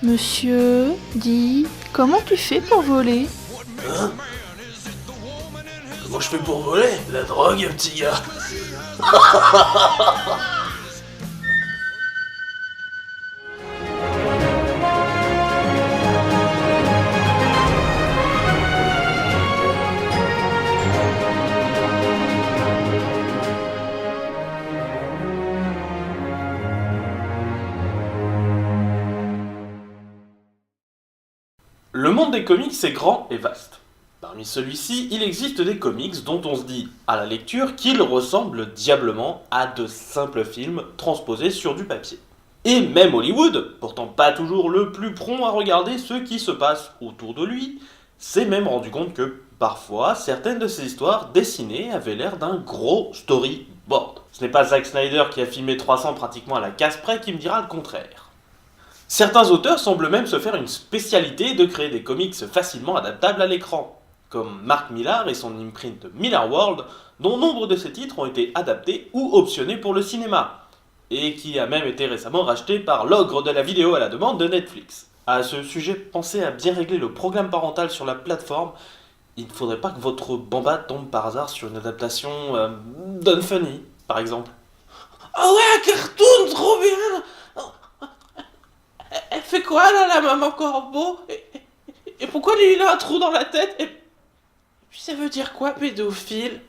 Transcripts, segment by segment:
Monsieur, dis, comment tu fais pour voler? Hein? Comment je fais pour voler? La drogue, petit gars. Le monde des comics est grand et vaste. Parmi celui-ci, il existe des comics dont on se dit, à la lecture, qu'ils ressemblent diablement à de simples films transposés sur du papier. Et même Hollywood, pourtant pas toujours le plus prompt à regarder ce qui se passe autour de lui, s'est même rendu compte que, parfois, certaines de ces histoires dessinées avaient l'air d'un gros storyboard. Ce n'est pas Zack Snyder qui a filmé 300 pratiquement à la case près qui me dira le contraire. Certains auteurs semblent même se faire une spécialité de créer des comics facilement adaptables à l'écran, comme Mark Millar et son imprint Millar World, dont nombre de ses titres ont été adaptés ou optionnés pour le cinéma, et qui a même été récemment racheté par l'ogre de la vidéo à la demande de Netflix. À ce sujet, pensez à bien régler le programme parental sur la plateforme. Il ne faudrait pas que votre bamba tombe par hasard sur une adaptation d'Unfunny, par exemple. Oh ouais, un cartoon, trop bien! Elle fait quoi là, la maman corbeau? Et pourquoi lui il a un trou dans la tête? Et puis ça veut dire quoi, pédophile?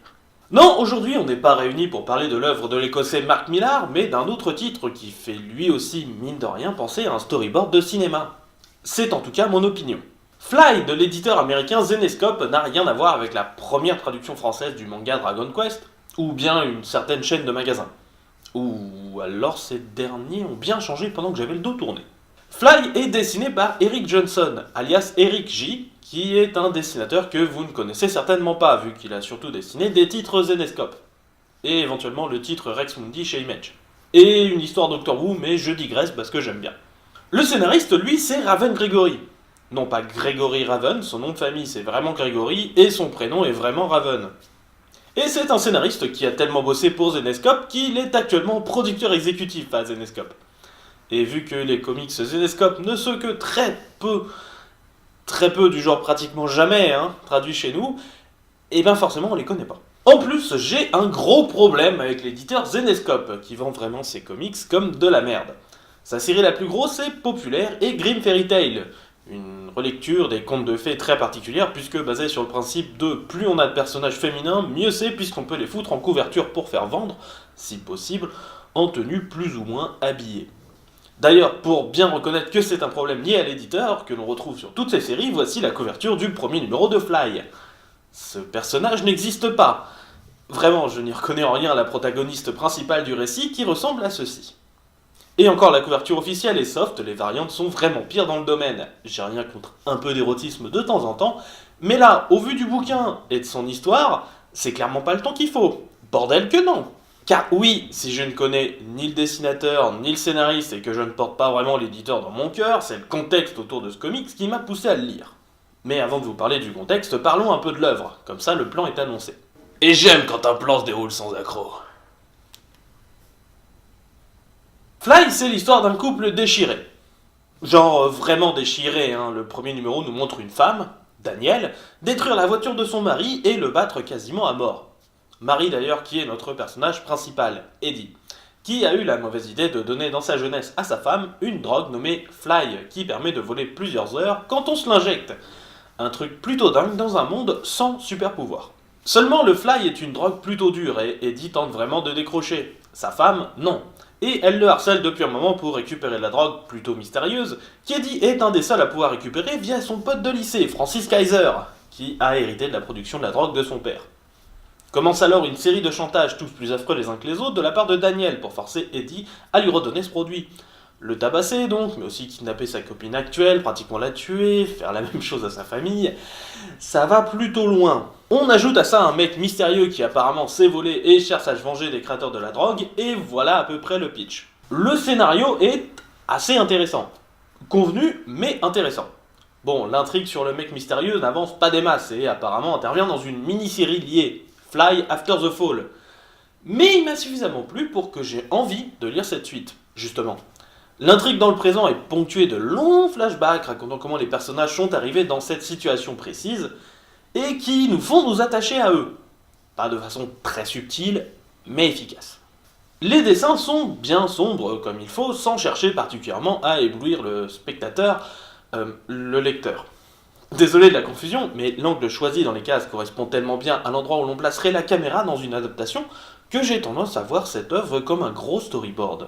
Non, aujourd'hui on n'est pas réunis pour parler de l'œuvre de l'écossais Mark Millar, mais d'un autre titre qui fait lui aussi, mine de rien, penser à un storyboard de cinéma. C'est en tout cas mon opinion. Fly de l'éditeur américain Zenescope n'a rien à voir avec la première traduction française du manga Dragon Quest, ou bien une certaine chaîne de magasins. Ou alors ces derniers ont bien changé pendant que j'avais le dos tourné. Fly est dessiné par Eric Johnson, alias Eric J, qui est un dessinateur que vous ne connaissez certainement pas, vu qu'il a surtout dessiné des titres Zenescope. Et éventuellement le titre Rex Mundi chez Image. Et une histoire Doctor Who, mais je digresse parce que j'aime bien. Le scénariste, lui, c'est Raven Gregory. Non pas Gregory Raven, son nom de famille c'est vraiment Gregory, et son prénom est vraiment Raven. Et c'est un scénariste qui a tellement bossé pour Zenescope qu'il est actuellement producteur exécutif à Zenescope. Et vu que les comics Zenescope ne sont que très peu du genre pratiquement jamais traduits chez nous, et bien forcément on les connaît pas. En plus, j'ai un gros problème avec l'éditeur Zenescope, qui vend vraiment ses comics comme de la merde. Sa série la plus grosse est Populaire et Grim Fairy Tale, une relecture des contes de fées très particulière, puisque basée sur le principe de plus on a de personnages féminins, mieux c'est, puisqu'on peut les foutre en couverture pour faire vendre, si possible, en tenue plus ou moins habillée. D'ailleurs, pour bien reconnaître que c'est un problème lié à l'éditeur, que l'on retrouve sur toutes ces séries, voici la couverture du premier numéro de Fly. Ce personnage n'existe pas. Vraiment, je n'y reconnais en rien la protagoniste principale du récit qui ressemble à ceci. Et encore, la couverture officielle est soft, les variantes sont vraiment pires dans le domaine. J'ai rien contre un peu d'érotisme de temps en temps, mais là, au vu du bouquin et de son histoire, c'est clairement pas le temps qu'il faut. Bordel que non! Car oui, si je ne connais ni le dessinateur, ni le scénariste, et que je ne porte pas vraiment l'éditeur dans mon cœur, c'est le contexte autour de ce comics qui m'a poussé à le lire. Mais avant de vous parler du contexte, parlons un peu de l'œuvre, comme ça le plan est annoncé. Et j'aime quand un plan se déroule sans accroc. Fly, c'est l'histoire d'un couple déchiré. Genre vraiment déchiré, le premier numéro nous montre une femme, Danielle, détruire la voiture de son mari et le battre quasiment à mort. Marie d'ailleurs qui est notre personnage principal, Eddie, qui a eu la mauvaise idée de donner dans sa jeunesse à sa femme une drogue nommée Fly, qui permet de voler plusieurs heures quand on se l'injecte. Un truc plutôt dingue dans un monde sans super pouvoir. Seulement le Fly est une drogue plutôt dure et Eddie tente vraiment de décrocher. Sa femme, non. Et elle le harcèle depuis un moment pour récupérer la drogue plutôt mystérieuse, qu'Eddie est un des seuls à pouvoir récupérer via son pote de lycée, Francis Kaiser, qui a hérité de la production de la drogue de son père. Commence alors une série de chantages tous plus affreux les uns que les autres de la part de Daniel pour forcer Eddie à lui redonner ce produit. Le tabasser donc, mais aussi kidnapper sa copine actuelle, pratiquement la tuer, faire la même chose à sa famille. Ça va plutôt loin. On ajoute à ça un mec mystérieux qui apparemment s'est volé et cherche à se venger des créateurs de la drogue, et voilà à peu près le pitch. Le scénario est assez intéressant. Convenu, mais intéressant. Bon, l'intrigue sur le mec mystérieux n'avance pas des masses et apparemment intervient dans une mini-série liée, Fly After the Fall. Mais il m'a suffisamment plu pour que j'ai envie de lire cette suite, justement. L'intrigue dans le présent est ponctuée de longs flashbacks racontant comment les personnages sont arrivés dans cette situation précise et qui nous font nous attacher à eux. Pas de façon très subtile, mais efficace. Les dessins sont bien sombres comme il faut, sans chercher particulièrement à éblouir le spectateur, le lecteur. Désolé de la confusion, mais l'angle choisi dans les cases correspond tellement bien à l'endroit où l'on placerait la caméra dans une adaptation que j'ai tendance à voir cette œuvre comme un gros storyboard.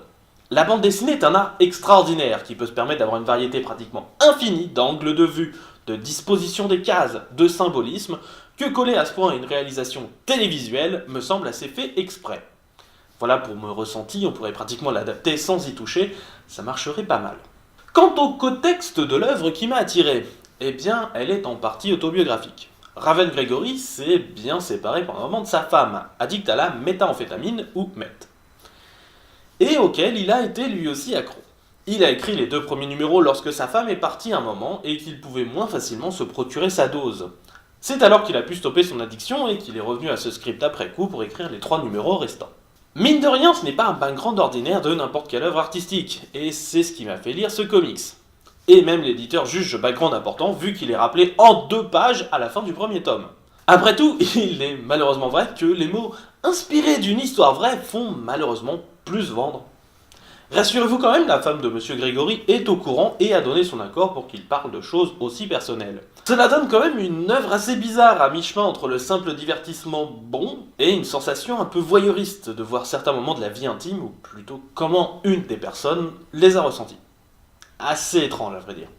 La bande dessinée est un art extraordinaire qui peut se permettre d'avoir une variété pratiquement infinie d'angles de vue, de disposition des cases, de symbolisme, que coller à ce point à une réalisation télévisuelle me semble assez fait exprès. Voilà pour mon ressenti, on pourrait pratiquement l'adapter sans y toucher, ça marcherait pas mal. Quant au contexte de l'œuvre qui m'a attiré, eh bien, elle est en partie autobiographique. Raven Gregory s'est bien séparé pendant un moment de sa femme, addict à la méthamphétamine ou meth, et auquel il a été lui aussi accro. Il a écrit les 2 premiers numéros lorsque sa femme est partie un moment et qu'il pouvait moins facilement se procurer sa dose. C'est alors qu'il a pu stopper son addiction et qu'il est revenu à ce script après coup pour écrire les 3 numéros restants. Mine de rien, ce n'est pas un background ordinaire de n'importe quelle œuvre artistique, et c'est ce qui m'a fait lire ce comics. Et même l'éditeur juge ce background important vu qu'il est rappelé en 2 pages à la fin du premier tome. Après tout, il est malheureusement vrai que les mots inspirés d'une histoire vraie font malheureusement plus vendre. Rassurez-vous quand même, la femme de Monsieur Grégory est au courant et a donné son accord pour qu'il parle de choses aussi personnelles. Cela donne quand même une œuvre assez bizarre à mi-chemin entre le simple divertissement bon et une sensation un peu voyeuriste de voir certains moments de la vie intime ou plutôt comment une des personnes les a ressentis. Assez étrange à vrai dire.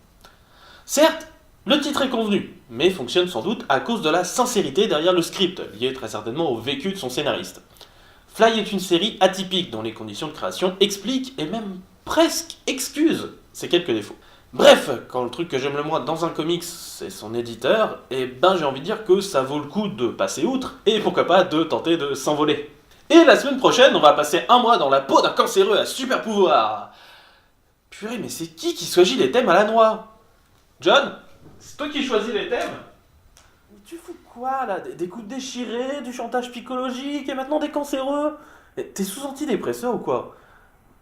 Certes, le titre est convenu, mais fonctionne sans doute à cause de la sincérité derrière le script, lié très certainement au vécu de son scénariste. Fly est une série atypique dont les conditions de création expliquent et même presque excusent ses quelques défauts. Bref, quand le truc que j'aime le moins dans un comics c'est son éditeur, eh ben j'ai envie de dire que ça vaut le coup de passer outre et pourquoi pas de tenter de s'envoler. Et la semaine prochaine, on va passer un mois dans la peau d'un cancéreux à super pouvoir. Purée, mais c'est qui choisit les thèmes à la noix? John, c'est toi qui choisis les thèmes? Tu fous quoi là? Des coups déchirés, du chantage psychologique et maintenant des cancéreux? T'es sous antidépresseur ou quoi?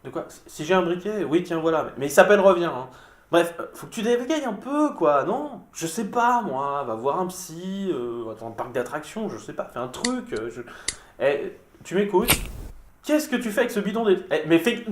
De quoi? Si j'ai un briquet? Oui, tiens, voilà. Mais il s'appelle Reviens. Hein. Bref, faut que tu débégayes un peu, quoi, non? Je sais pas, moi. Va voir un psy, va dans un parc d'attractions, je sais pas. Fais un truc. Tu m'écoutes? Qu'est-ce que tu fais avec ce bidon mais fais...